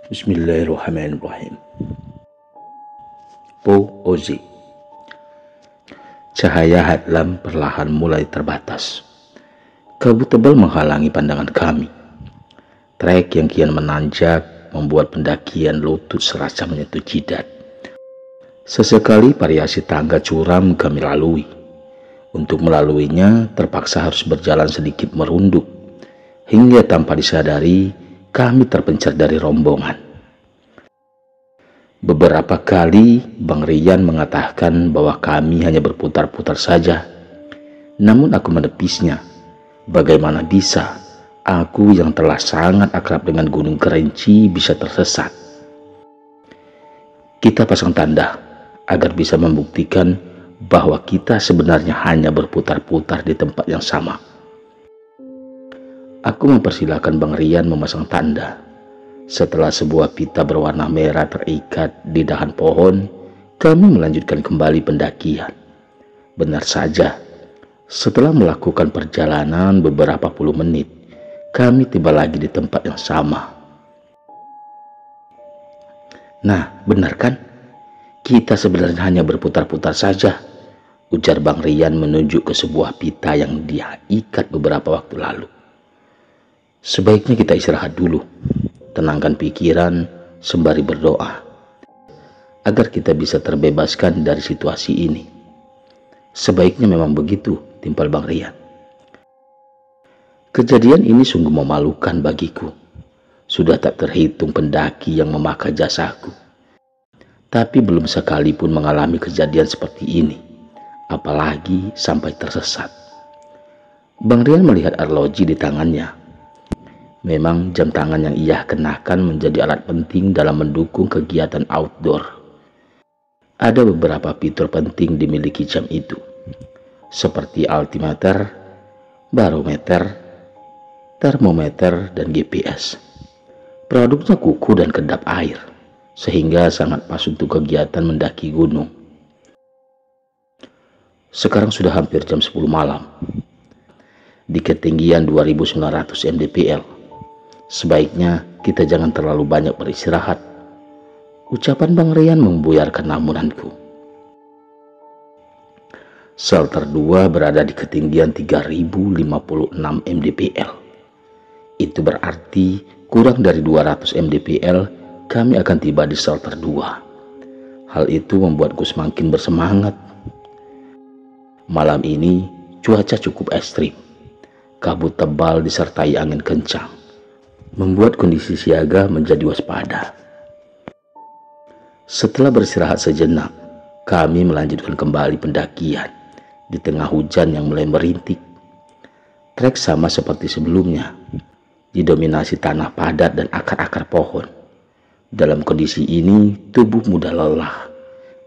Bismillahirrahmanirrahim. Po Ozi. Cahaya hadlam perlahan mulai terbatas. Kabut tebal menghalangi pandangan kami. Trek yang kian menanjak membuat pendakian lutut serasa menyentuh jidat. Sesekali variasi tangga curam kami lalui. Untuk melaluinya terpaksa harus berjalan sedikit merunduk. Hingga tanpa disadari kami terpencar dari rombongan. Beberapa kali Bang Rian mengatakan bahwa kami hanya berputar-putar saja. Namun aku menepisnya. Bagaimana bisa aku yang telah sangat akrab dengan Gunung Kerinci bisa tersesat? Kita pasang tanda agar bisa membuktikan bahwa kita sebenarnya hanya berputar-putar di tempat yang sama. Aku mempersilahkan Bang Rian memasang tanda. Setelah sebuah pita berwarna merah terikat di dahan pohon, kami melanjutkan kembali pendakian. Benar saja, setelah melakukan perjalanan beberapa puluh menit, kami tiba lagi di tempat yang sama. Nah, benar kan? Kita sebenarnya hanya berputar-putar saja, ujar Bang Rian menunjuk ke sebuah pita yang dia ikat beberapa waktu lalu. Sebaiknya kita istirahat dulu. Tenangkan pikiran sembari berdoa agar kita bisa terbebaskan dari situasi ini. Sebaiknya memang begitu, timpal Bang Rian. Kejadian ini sungguh memalukan bagiku. Sudah tak terhitung pendaki yang memakai jasaku. Tapi belum sekalipun mengalami kejadian seperti ini, apalagi sampai tersesat. Bang Rian melihat arloji di tangannya. Memang jam tangan yang ia kenakan menjadi alat penting dalam mendukung kegiatan outdoor. Ada beberapa fitur penting dimiliki jam itu, seperti altimeter, barometer, termometer, dan GPS. Produknya kuku dan kedap air, sehingga sangat pas untuk kegiatan mendaki gunung. Sekarang sudah hampir jam 10 malam. Di ketinggian 2900 mdpl. Sebaiknya kita jangan terlalu banyak beristirahat. Ucapan Bang Rian membuyarkan lamunanku. Shelter 2 berada di ketinggian 3056 mdpl. Itu berarti kurang dari 200 mdpl kami akan tiba di shelter 2. Hal itu membuatku semakin bersemangat. Malam ini cuaca cukup ekstrim. Kabut tebal disertai angin kencang membuat kondisi siaga menjadi waspada. Setelah beristirahat sejenak, kami melanjutkan kembali pendakian di tengah hujan yang mulai merintik. Trek sama seperti sebelumnya, didominasi tanah padat dan akar-akar pohon. Dalam kondisi ini, tubuh mudah lelah,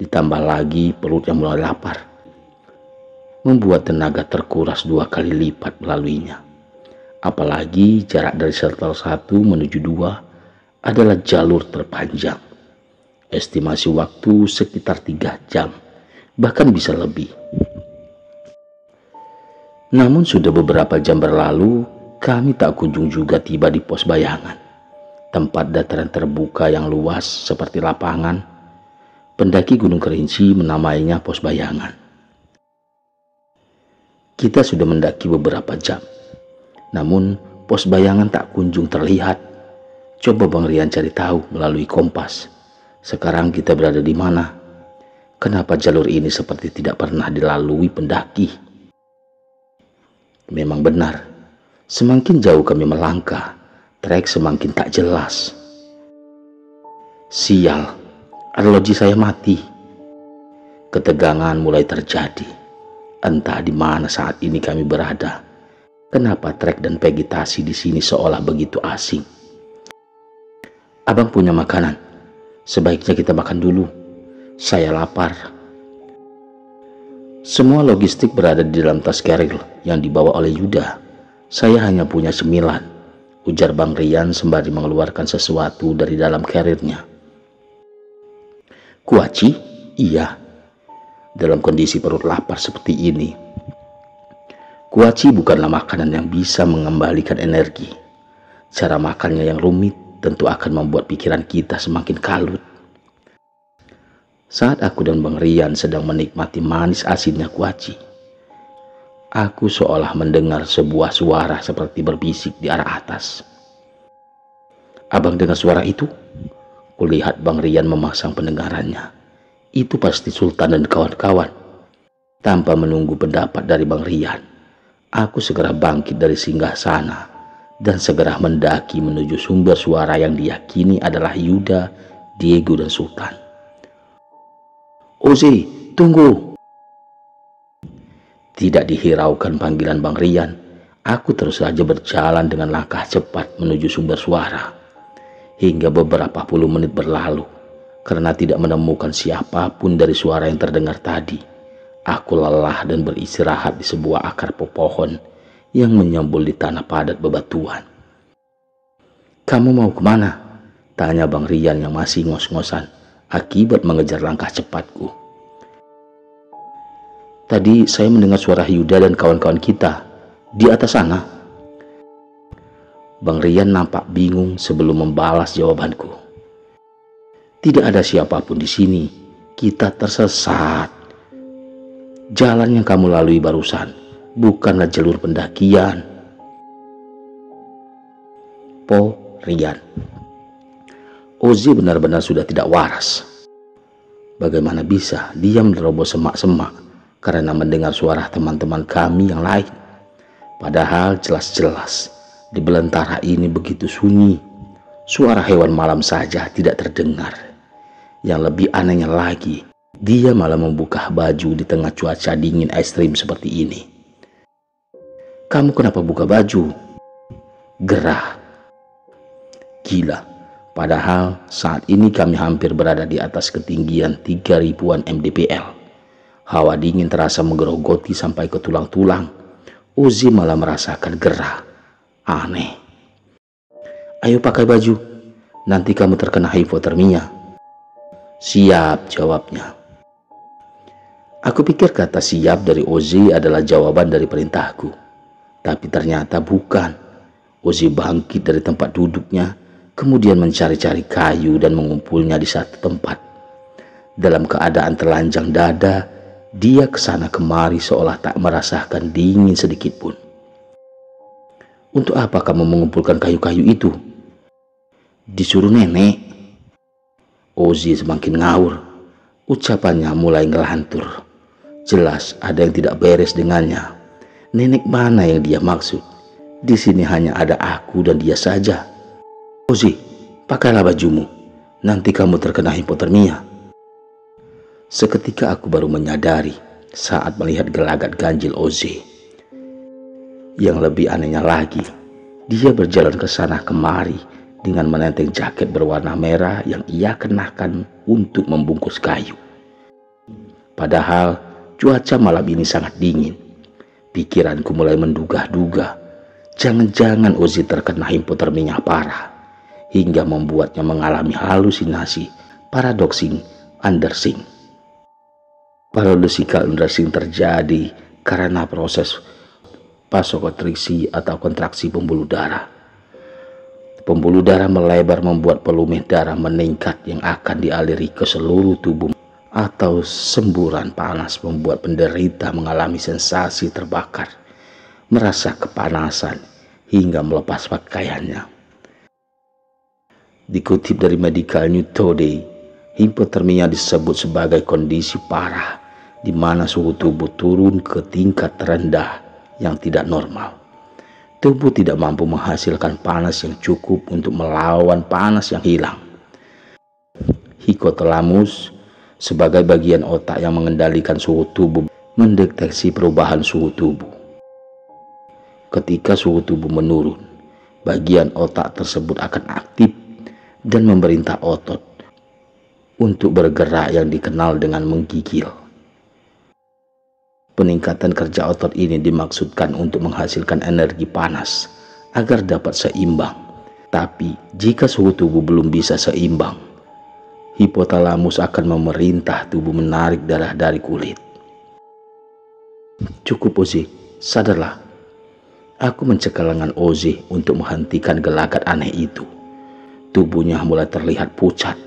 ditambah lagi perut yang mulai lapar, membuat tenaga terkuras 2 kali lipat melaluinya. Apalagi jarak dari shelter 1 menuju 2 adalah jalur terpanjang. Estimasi waktu sekitar 3 jam, bahkan bisa lebih. Namun sudah beberapa jam berlalu, kami tak kunjung juga tiba di pos bayangan. Tempat dataran terbuka yang luas seperti lapangan. Pendaki Gunung Kerinci menamainya pos bayangan. Kita sudah mendaki beberapa jam. Namun pos bayangan tak kunjung terlihat. Coba Bang Rian cari tahu melalui kompas. Sekarang kita berada di mana? Kenapa jalur ini seperti tidak pernah dilalui pendaki? Memang benar, semakin jauh kami melangkah, trek semakin tak jelas. Sial, arloji saya mati. Ketegangan mulai terjadi. Entah di mana saat ini kami berada. Kenapa trek dan vegetasi di sini seolah begitu asing? Abang punya makanan. Sebaiknya kita makan dulu. Saya lapar. Semua logistik berada di dalam tas keril yang dibawa oleh Yuda. Saya hanya punya cemilan, ujar Bang Rian sembari mengeluarkan sesuatu dari dalam kerilnya. Kuaci? Iya. Dalam kondisi perut lapar seperti ini, kuaci bukanlah makanan yang bisa mengembalikan energi. Cara makannya yang rumit tentu akan membuat pikiran kita semakin kalut. Saat aku dan Bang Rian sedang menikmati manis asinnya kuaci, aku seolah mendengar sebuah suara seperti berbisik di arah atas. "Abang dengar suara itu?" Kulihat Bang Rian memasang pendengarannya. Itu pasti Sultan dan kawan-kawan. Tanpa menunggu pendapat dari Bang Rian, aku segera bangkit dari singgah sana dan segera mendaki menuju sumber suara yang diyakini adalah Yuda, Diego, dan Sultan. "Ozi, tunggu!" Tidak dihiraukan panggilan Bang Rian, aku terus saja berjalan dengan langkah cepat menuju sumber suara. Hingga beberapa puluh menit berlalu, karena tidak menemukan siapapun dari suara yang terdengar tadi, aku lelah dan beristirahat di sebuah akar pohon yang menyembul di tanah padat bebatuan. "Kamu mau kemana?" tanya Bang Rian yang masih ngos-ngosan akibat mengejar langkah cepatku. "Tadi saya mendengar suara Yuda dan kawan-kawan kita di atas sana." Bang Rian nampak bingung sebelum membalas jawabanku. "Tidak ada siapapun di sini. Kita tersesat. Jalan yang kamu lalui barusan bukanlah jalur pendakian." Po Rian. Ozi benar-benar sudah tidak waras. Bagaimana bisa dia menerobos semak-semak karena mendengar suara teman-teman kami yang lain? Padahal jelas-jelas di belantara ini begitu sunyi. Suara hewan malam saja tidak terdengar. Yang lebih anehnya lagi, dia malah membuka baju di tengah cuaca dingin ekstrim seperti ini. "Kamu kenapa buka baju?" Gerah. Gila. Padahal saat ini kami hampir berada di atas ketinggian 3000-an mdpl. Hawa dingin terasa menggerogoti sampai ke tulang-tulang. Uzi malah merasakan gerah. Aneh. "Ayo pakai baju, nanti kamu terkena hipotermia." "Siap," jawabnya. Aku pikir kata siap dari Ozi adalah jawaban dari perintahku. Tapi ternyata bukan. Ozi bangkit dari tempat duduknya, kemudian mencari-cari kayu dan mengumpulnya di satu tempat. Dalam keadaan telanjang dada, dia kesana kemari seolah tak merasakan dingin sedikit pun. "Untuk apa kamu mengumpulkan kayu-kayu itu?" "Disuruh nenek." Ozi semakin ngawur. Ucapannya mulai ngelantur. Jelas ada yang tidak beres dengannya. Nenek mana yang dia maksud? Di sini hanya ada aku dan dia saja. "Ozi, pakailah bajumu. Nanti kamu terkena hipotermia." Seketika aku baru menyadari saat melihat gelagat ganjil Ozi. Yang lebih anehnya lagi, dia berjalan ke sana kemari dengan menenteng jaket berwarna merah yang ia kenakan untuk membungkus kayu. Padahal cuaca malam ini sangat dingin. Pikiranku mulai menduga-duga, jangan-jangan Ozi terkena hipotermia parah, hingga membuatnya mengalami halusinasi paradoksing undersing. Paradoxical undersing terjadi karena proses vasokonstriksi atau kontraksi pembuluh darah. Pembuluh darah melebar membuat volume darah meningkat yang akan dialiri ke seluruh tubuh, atau semburan panas membuat penderita mengalami sensasi terbakar, merasa kepanasan hingga melepas pakaiannya. Dikutip dari Medical News Today, hipotermia disebut sebagai kondisi parah di mana suhu tubuh turun ke tingkat terendah yang tidak normal. Tubuh tidak mampu menghasilkan panas yang cukup untuk melawan panas yang hilang. Hipotalamus sebagai bagian otak yang mengendalikan suhu tubuh mendeteksi perubahan suhu tubuh. Ketika suhu tubuh menurun, bagian otak tersebut akan aktif dan memerintah otot untuk bergerak yang dikenal dengan menggigil. Peningkatan kerja otot ini dimaksudkan untuk menghasilkan energi panas agar dapat seimbang. Tapi jika suhu tubuh belum bisa seimbang, hipotalamus akan memerintah tubuh menarik darah dari kulit. "Cukup Ozi, sadarlah." Aku mencekal lengan Ozi untuk menghentikan gelagat aneh itu. Tubuhnya mulai terlihat pucat.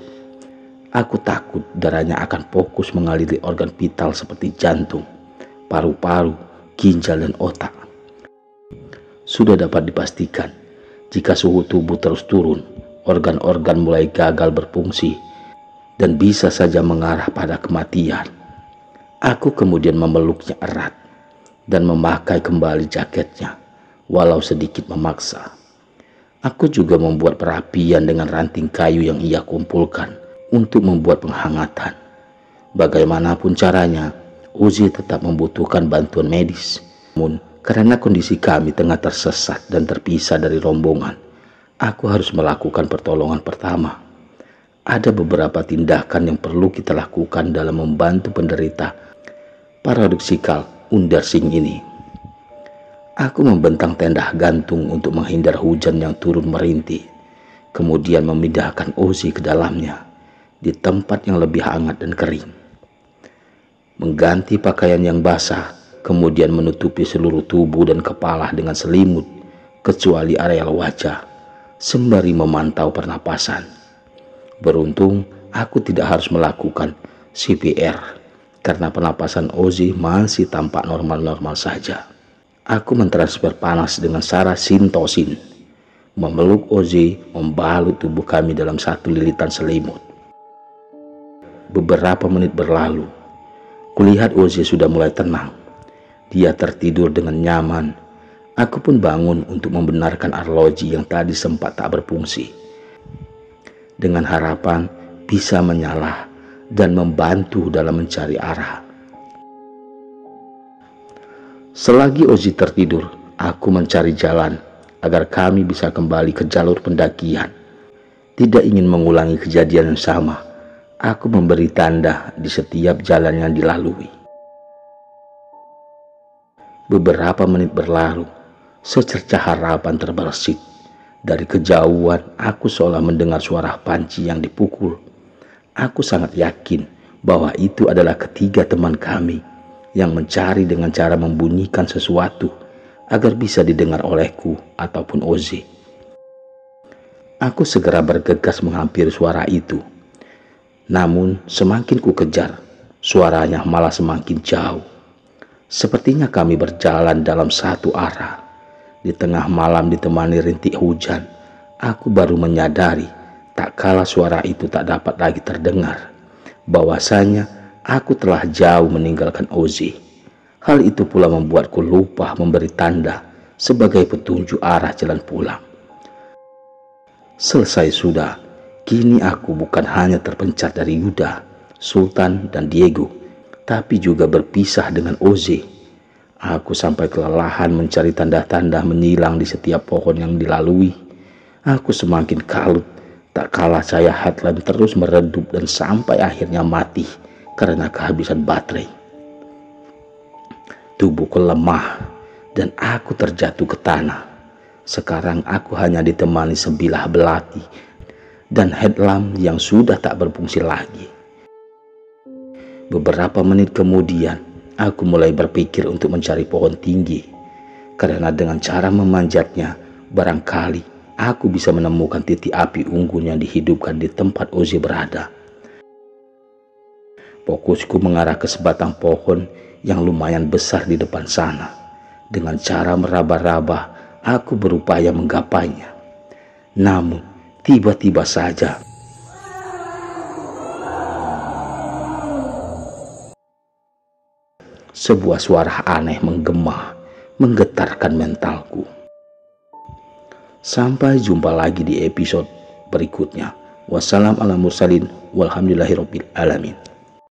Aku takut darahnya akan fokus mengaliri organ vital seperti jantung, paru-paru, ginjal, dan otak. Sudah dapat dipastikan, jika suhu tubuh terus turun, organ-organ mulai gagal berfungsi dan bisa saja mengarah pada kematian. Aku kemudian memeluknya erat dan memakai kembali jaketnya, walau sedikit memaksa. Aku juga membuat perapian dengan ranting kayu yang ia kumpulkan untuk membuat penghangatan. Bagaimanapun caranya, Ozi tetap membutuhkan bantuan medis. Namun, karena kondisi kami tengah tersesat dan terpisah dari rombongan, aku harus melakukan pertolongan pertama. Ada beberapa tindakan yang perlu kita lakukan dalam membantu penderita paradoksikal undersing ini. Aku membentang tenda gantung untuk menghindar hujan yang turun merintih, kemudian memindahkan Ozi ke dalamnya di tempat yang lebih hangat dan kering. Mengganti pakaian yang basah, kemudian menutupi seluruh tubuh dan kepala dengan selimut kecuali areal wajah, sembari memantau pernapasan. Beruntung aku tidak harus melakukan CPR karena pernapasan Ozi masih tampak normal-normal saja. Aku mentransfer panas dengan cara sintosin, memeluk Ozi, membalut tubuh kami dalam satu lilitan selimut. Beberapa menit berlalu, kulihat Ozi sudah mulai tenang. Dia tertidur dengan nyaman. Aku pun bangun untuk membenarkan arloji yang tadi sempat tak berfungsi, dengan harapan bisa menyala dan membantu dalam mencari arah. Selagi Ozi tertidur, aku mencari jalan agar kami bisa kembali ke jalur pendakian. Tidak ingin mengulangi kejadian yang sama, aku memberi tanda di setiap jalan yang dilalui. Beberapa menit berlalu, secercah harapan terbersit. Dari kejauhan, aku seolah mendengar suara panci yang dipukul. Aku sangat yakin bahwa itu adalah ketiga teman kami yang mencari dengan cara membunyikan sesuatu agar bisa didengar olehku ataupun Ozi. Aku segera bergegas menghampiri suara itu. Namun semakin ku kejar, suaranya malah semakin jauh. Sepertinya kami berjalan dalam satu arah. Di tengah malam ditemani rintik hujan, aku baru menyadari tak kala suara itu tak dapat lagi terdengar, bahwasanya aku telah jauh meninggalkan Ozi. Hal itu pula membuatku lupa memberi tanda sebagai petunjuk arah jalan pulang. Selesai sudah, kini aku bukan hanya terpencar dari Yuda, Sultan, dan Diego, tapi juga berpisah dengan Ozi. Aku sampai kelelahan mencari tanda-tanda menyilang di setiap pohon yang dilalui. Aku semakin kalut, tak kalah cahaya headlamp terus meredup dan sampai akhirnya mati karena kehabisan baterai. Tubuhku lemah dan aku terjatuh ke tanah. Sekarang aku hanya ditemani sebilah belati dan headlamp yang sudah tak berfungsi lagi. Beberapa menit kemudian, aku mulai berpikir untuk mencari pohon tinggi, karena dengan cara memanjatnya, barangkali aku bisa menemukan titik api unggun yang dihidupkan di tempat Ozi berada. Fokusku mengarah ke sebatang pohon yang lumayan besar di depan sana. Dengan cara meraba-raba, aku berupaya menggapainya. Namun, tiba-tiba saja sebuah suara aneh menggema, menggetarkan mentalku. Sampai jumpa lagi di episode berikutnya. Wassalamualaikum warahmatullahi wabarakatuh.